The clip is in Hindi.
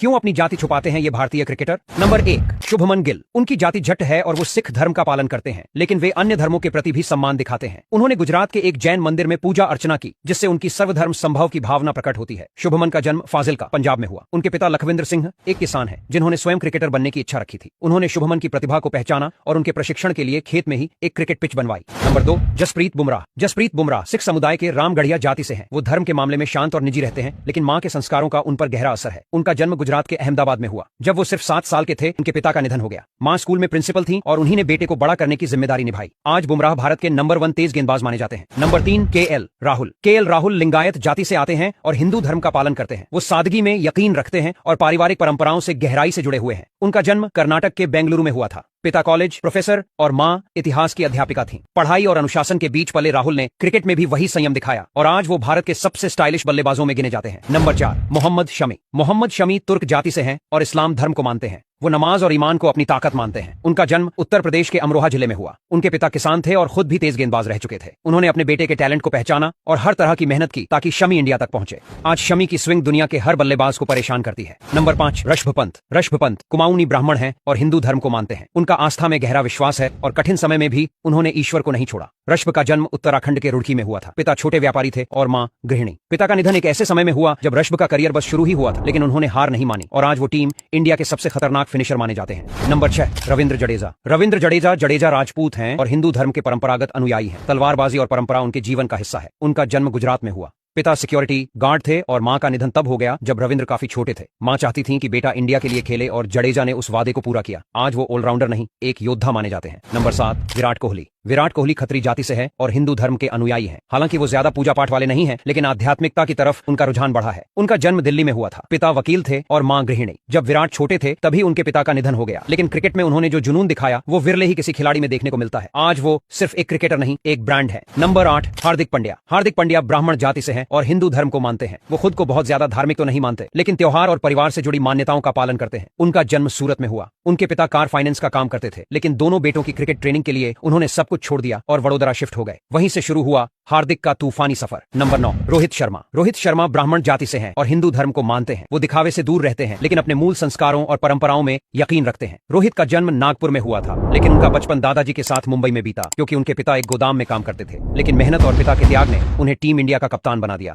क्यों अपनी जाति छुपाते हैं ये भारतीय क्रिकेटर? नंबर 1, शुभमन गिल। उनकी जाति जट है और वो सिख धर्म का पालन करते हैं, लेकिन वे अन्य धर्मों के प्रति भी सम्मान दिखाते हैं। उन्होंने गुजरात के एक जैन मंदिर में पूजा अर्चना की, जिससे उनकी सर्वधर्म संभव की भावना प्रकट होती है। शुभमन का जन्म फाजिल्का, पंजाब में हुआ। उनके पिता लखविंद्र सिंह एक किसान हैं, जिन्होंने स्वयं क्रिकेटर बनने की इच्छा रखी थी। उन्होंने शुभमन की प्रतिभा को पहचाना और उनके प्रशिक्षण के लिए खेत में ही एक क्रिकेट पिच बनवाई। नंबर 2, जसप्रीत बुमराह। जसप्रीत बुमराह सिख समुदाय के रामगढ़िया जाति से हैं। वो धर्म के मामले में शांत और निजी रहते हैं, लेकिन मां के संस्कारों का उन पर गहरा असर है। उनका जन्म गुजरात के अहमदाबाद में हुआ। जब वो सिर्फ 7 साल के थे, उनके पिता का निधन हो गया। मां स्कूल में प्रिंसिपल थीं और उन्हीं ने बेटे को बड़ा करने की जिम्मेदारी निभाई। आज बुमराह भारत के नंबर 1 तेज गेंदबाज माने जाते हैं। Number 3, KL Rahul. KL Rahul Lingayat जाति से आते हैं और हिंदू धर्म का पालन करते हैं। वो सादगी में यकीन रखते हैं और पारिवारिक परंपराओं से गहराई से जुड़े हुए हैं। उनका जन्म कर्नाटक के बेंगलुरु में हुआ था। पिता कॉलेज प्रोफेसर और मां इतिहास की अध्यापिका थीं। पढ़ाई और अनुशासन के बीच पले राहुल ने क्रिकेट में भी वही संयम दिखाया और आज वो भारत के सबसे स्टाइलिश बल्लेबाजों में गिने जाते हैं। नंबर 4, मोहम्मद शमी। मोहम्मद शमी तुर्क जाति से हैं और इस्लाम धर्म को मानते हैं। वो नमाज और ईमान को अपनी ताकत मानते हैं। उनका जन्म उत्तर प्रदेश के अमरोहा जिले में हुआ। उनके पिता किसान थे और खुद भी तेज गेंदबाज रह चुके थे। उन्होंने अपने बेटे के टैलेंट को पहचाना और हर तरह की मेहनत की ताकि शमी इंडिया तक पहुंचे। आज शमी की स्विंग दुनिया के हर बल्लेबाज को परेशान करती है। नंबर 5, ऋषभ पंत। ऋषभ पंत कुमाऊनी ब्राह्मण हैं और हिंदू धर्म को मानते हैं। उनका आस्था में गहरा विश्वास है और कठिन समय में भी उन्होंने ईश्वर को नहीं छोड़ा। ऋषभ का जन्म उत्तराखंड के रुड़की में हुआ था। पिता छोटे व्यापारी थे और मां गृहिणी। पिता का निधन एक ऐसे समय में हुआ जब ऋषभ का करियर बस शुरू ही हुआ था, लेकिन उन्होंने हार नहीं मानी और आज वो टीम इंडिया के सबसे खतरनाक फिनिशर माने जाते हैं। नंबर 6, रविंद्र जडेजा। रविंद्र जडेजा राजपूत हैं और हिंदू धर्म के परंपरागत अनुयायी हैं। तलवारबाजी और परंपरा उनके जीवन का हिस्सा है। उनका जन्म गुजरात में हुआ। पिता सिक्योरिटी गार्ड थे और मां का निधन तब हो गया जब रविंद्र काफी छोटे थे। मां चाहती थीं कि बेटा इंडिया के लिए खेले और जडेजा ने उस वादे को पूरा किया। आज वो ऑलराउंडर नहीं, एक योद्धा माने जाते हैं। नंबर 7, विराट कोहली। विराट कोहली खत्री जाति से है और हिंदू धर्म के अनुयायी हैं। हालांकि वो ज्यादा पूजा पाठ वाले नहीं हैं, लेकिन आध्यात्मिकता की तरफ उनका रुझान बढ़ा है। उनका जन्म दिल्ली में हुआ था। पिता वकील थे और मां गृहिणी। जब विराट छोटे थे तभी उनके पिता का निधन हो गया, लेकिन क्रिकेट में उन्होंने जो जुनून दिखाया वो विरले ही किसी खिलाड़ी में देखने को मिलता है। आज वो सिर्फ एक क्रिकेटर नहीं, एक ब्रांड है। नंबर 8, हार्दिक पांड्या। हार्दिक पांड्या ब्राह्मण जाति से हैं और हिंदू धर्म को मानते हैं। वो खुद को बहुत ज्यादा धार्मिक तो नहीं मानते, लेकिन त्योहार और परिवार से जुड़ी मान्यताओं का पालन करते हैं। उनका जन्म सूरत में हुआ। उनके पिता कार फाइनेंस का काम करते थे, लेकिन दोनों बेटों की क्रिकेट ट्रेनिंग के लिए उन्होंने सब कुछ छोड़ दिया और वडोदरा शिफ्ट हो गए। वहीं से शुरू हुआ हार्दिक का तूफानी सफर। नंबर 9, रोहित शर्मा। रोहित शर्मा ब्राह्मण जाति से हैं और हिंदू धर्म को मानते हैं। वो दिखावे से दूर रहते हैं, लेकिन अपने मूल संस्कारों और परंपराओं में यकीन रखते हैं। रोहित का जन्म नागपुर में हुआ था, लेकिन उनका बचपन दादाजी के साथ मुंबई में बीता, क्योंकि उनके पिता एक गोदाम में काम करते थे। लेकिन मेहनत और पिता के त्याग ने उन्हें टीम इंडिया का कप्तान बना दिया।